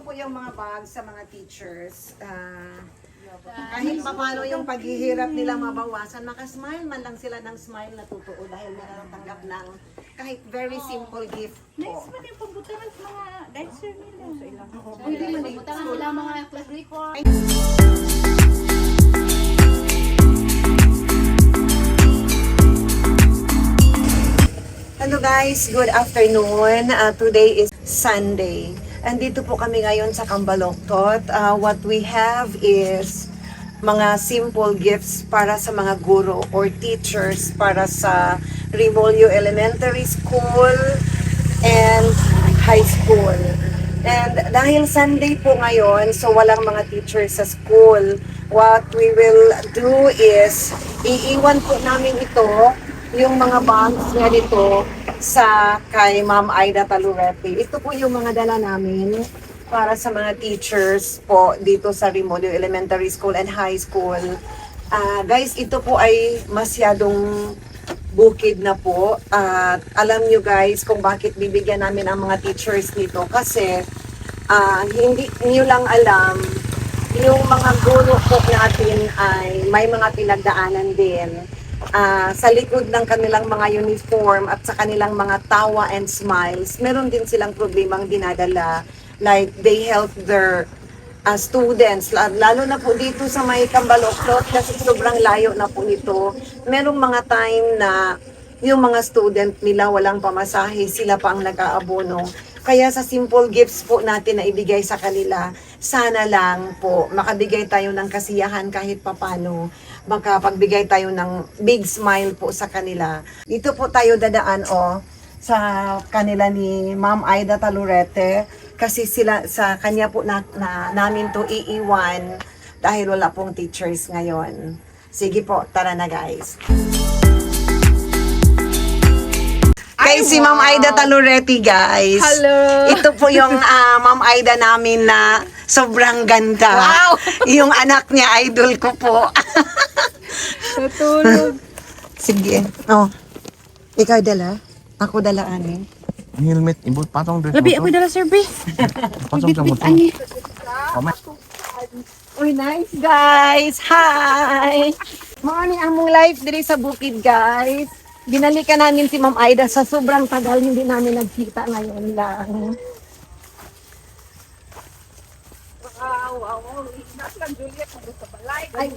po yung mga bags sa mga teachers. Kahit pa paano yung paghihirap nila mabawasan, makasmile man lang sila ng smile na totoo dahil tanggap ng kahit very simple gift po. Nice man yung pagbutangan sa mga dancer nila. Sa ilang Pagbutangan sila mga class report. Hello guys, good afternoon. Today is Sunday. Andito po kami ngayon sa Cambaloctot. What we have is mga simple gifts para sa mga guro or teachers para sa Remolyo Elementary School and High School. And dahil Sunday po ngayon, so walang mga teachers sa school, what we will do is iiwan po namin ito, yung mga bags nga dito sa kay Ma'am Aida Talurete. Ito po yung mga dala namin para sa mga teachers po dito sa Remolyo Elementary School and High School. Guys, ito po ay masyadong bukid na po. At alam nyo guys kung bakit bibigyan namin ang mga teachers nito. Kasi hindi nyo lang alam, yung mga guro po natin ay may mga pinagdaanan din. Sa likod ng kanilang mga uniform at sa kanilang mga tawa and smiles, meron din silang problemang dinadala. Like, they help their students, lalo na po dito sa may Cambaloctot kasi sobrang layo na po nito. Merong mga time na yung mga student nila walang pamasahe, sila pa ang nag-aabono. Kaya sa simple gifts po natin na ibigay sa kanila, sana lang po makabigay tayo ng kasiyahan kahit papano, makapagbigay tayo ng big smile po sa kanila. Dito po tayo dadaan sa kanila ni Ma'am Aida Talurete kasi sila sa kanya po namin to iiwan dahil wala pong teachers ngayon. Sige po, tara na guys. Kay si Ma'am Aida Talurete guys. Hello! Ito po yung Ma'am Aida namin na sobrang ganda. Wow! Yung anak niya, idol ko po. Natulog. Sige. Ikaw dala? Ako dala ani. Ang helmet, ibut patong dress Labi, ako dala sir B. Patong sa motor. Ani. Kamay. Uy, nice guys! Hi! Maani among life diri sa bukid guys. Binalikan namin si Ma'am Aida sa sobrang tagal hindi namin nagkita ngayon lang. Wow. Not lang Juliet kung gusto balay. Ay.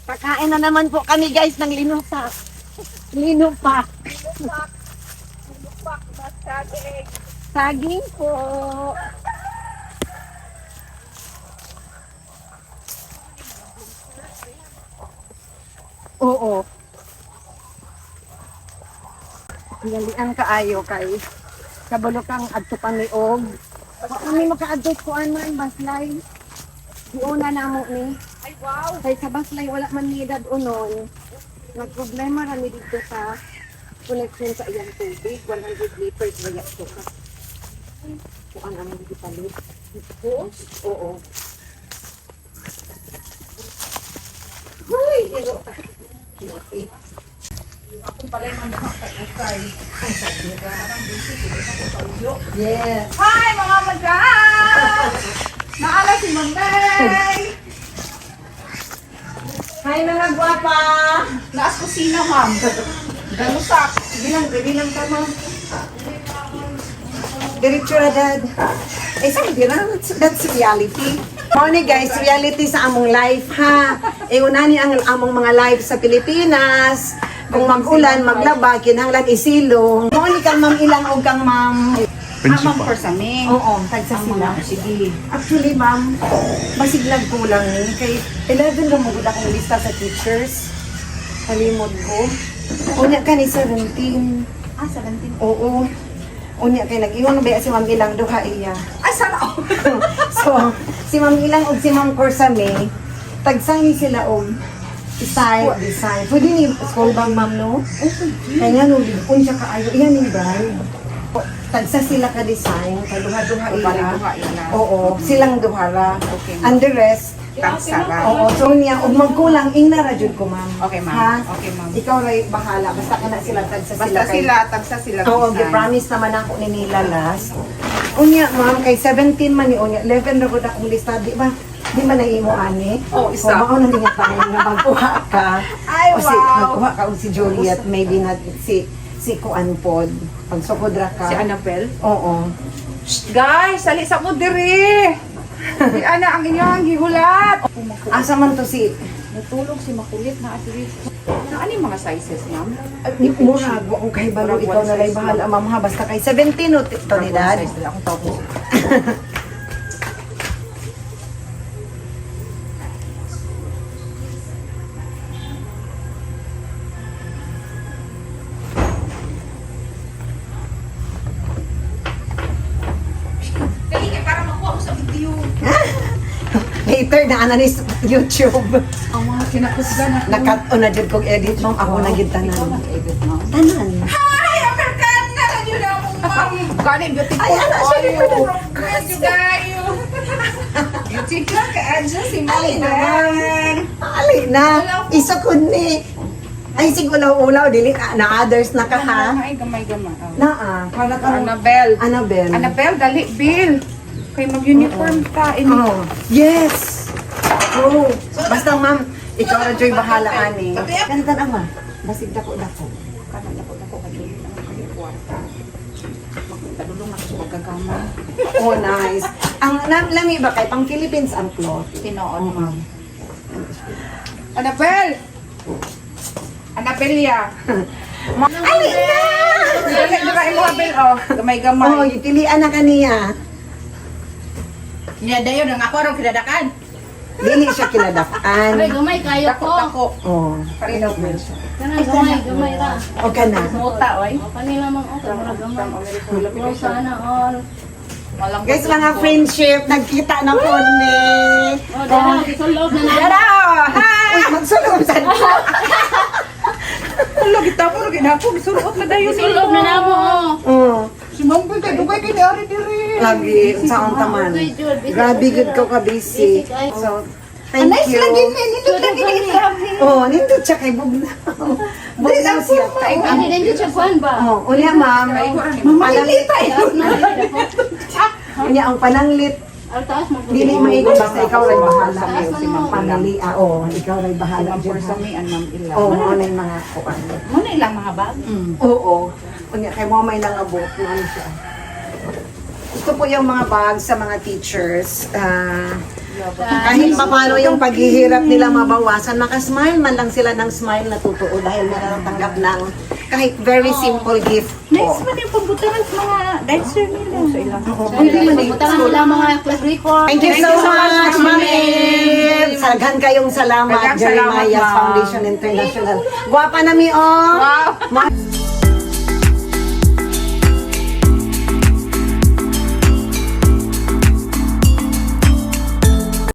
Pagkain na naman po kami guys ng linupak. Linupak. Linupak na saging. Saging po. Oo. Galian kaayo kay kabalokang adto paniog. Kami makaadto ko man baslay. Diuna na mo ni. Ay wow. Kay sa baslay wala man ni edad unon. Nagproblema ra mi dito sa connection sa iyang tubig. 100 liters ba yato ka. Kuan ang gipalit. Oo. Hoy, iro. Ako pala yung makakakay. Ay, sabi ka. Yes. Hi mga madam! Naala si Monday! Hi mga gwapa. Naas kusina ma'am. Ganusak. Bilang ka ma'am. Diretso na dad. Sabi lang, that's reality. Morning guys, reality sa among life ha. Unani ang among mga live sa Pilipinas. Kung mag-ulan, maglaba, kinahanglan isilong. Morning kang ma'am ilang o kang ma'am. Amang persaming. Oo, tagsa sila. Sige. Actually ma'am, masiglag kulang ni. Kay 11 lang magod akong lista sa teachers. Kalimod ko. Unya ka ni 17. 17. Oo. Unya kay nag-iwan ba si Ma'am Ilang duha iya. Ay, sana ako. So, si Ma'am Ilang ug si Ma'am Corsame, tagsahi sila og design. Pwede ni school bag ma'am no? Kaya nga nung unsya kaayo, iyan ni bag. Tagsa sila ka design, kay duha-duha ila. Duha ila. Oo, silang duha ra. Okay. And the rest, Tagsara. Oo, so niya, ug magkulang, ing narajud ko, ma'am. Okay, ma'am. Ha? Okay, ma'am. Ikaw ray bahala, basta ka na sila, tagsa Basta sila. sila, tagsa sila. Oo, bisan. promise naman ako ni nila last. Unya, ma'am, kay 17 man ni Unya, 11 ra gud akong lista, di ba? Di ba nahimo ani? Oo, isa. O, mao na niya tayo nga magkuha ka. Ay, O si, wow. magkuha ka o si Juliet, maybe na si Kuan Pod. Pag sukod ra ka. Si Annabelle. Oo. Shh, guys, sali sa mo diri. Si Ana ang inyong gihulat. Asa man to si Natulog si makulit na at least. Ano yung mga sizes, ma'am? Murag, wa ko kay balo, ikaw na lang bahala, ma'am ha. Basta kay 17 no, to ni dad. Size nila. Akong tawag. Kaya para makuha ko sa video. Later na ana ni YouTube. Ang mga kinakusgan na. Nakat o na jud kog edit, ma'am. Ako na gid Ikaw tanan. nag-edit, ma'am. Tanan. Hi, American! Nandiyo na ako, ma'am. Kani, beautiful. Ay, ano, siya Ayo. beautiful. Thank you, guys. Beautiful ka, Adjo, si Ali na. Maliban. Ali na. Isukod ni. Ay, sigulaw-ulaw. Dili na others na ka ha. Gamay-gamay. Naa. Para ka. Annabelle. Annabelle. Annabelle, dali, Bill. Kay mag-uniform ta. Oh. Yes. Oh. Basta ma'am, ikaw na Joy bahala ani. Ganito na ma. Basig dako-dako. Kanan ako ka Joy. Magdadulong ako sa pagkagamay. Oh, nice. Ang lami ba kay pang Philippines ang cloth? Tinoon, ma'am. Annabelle! Annabelle. Ali na. Dali, dali mo, Abel, oh. Gamay-gamay. Oh, itilian na kaniya. Niyadayo nang ako ron kinadakan. Dili siya kinadakan. Ay, gamay kayo ko. Dako. Oh. Parinaw mo siya. Kana gamay ra. O ka na. Muta, oy. O kanila mang okay, mura gamay. O sana all. Walang Guys, mga friendship, nagkita na po ni. O dara, gisulog na na. Dara! Hi! Uy, magsulong sa Hello, kita mo rin ako. Gisulot na dayo Gisulog na na mo. Oh. Si Ma'am Boy, kay Dugay kay Ari diri. Lagi, sa taman. Okay, Jude. Busy Grabe ka, good ko Jude. ka busy. Busy ka. So, thank Nice you. lagi ni. Nindot lagi ni Islamin. Oh, nindot siya kay Bugnaw. Bugnaw siya. Ano din dito siya kuhan ba? Oh, unya ma'am. Pananglit tayo. Unya ang pananglit. Al taas mo. Dili maigo basta ikaw ray bahala. Taas si na Ma'am mo. Panali, oh, ikaw ray bahala. Ma'am dyan, for ha? sa me and Ma'am Ila. Oo, ano yung mga kuan. Ano ilang mga bag? Oo. Unya, kay mo may nangabot na ano siya. Ito po yung mga bags sa mga teachers. Kahit pa paano yung paghihirap nila mabawasan, makasmile man lang sila ng smile na totoo dahil natatanggap ng kahit very simple gift Next po. man yung pambutangan sa mga dancer nila. Sa ilang. Hindi man Pumunta nila mga class report. Thank you so much, Ma'am Ed. Saghan kayong salamat, Daghang salamat, Jeremiah ma'am. Foundation International. Guwapa na mi, oh. Wow!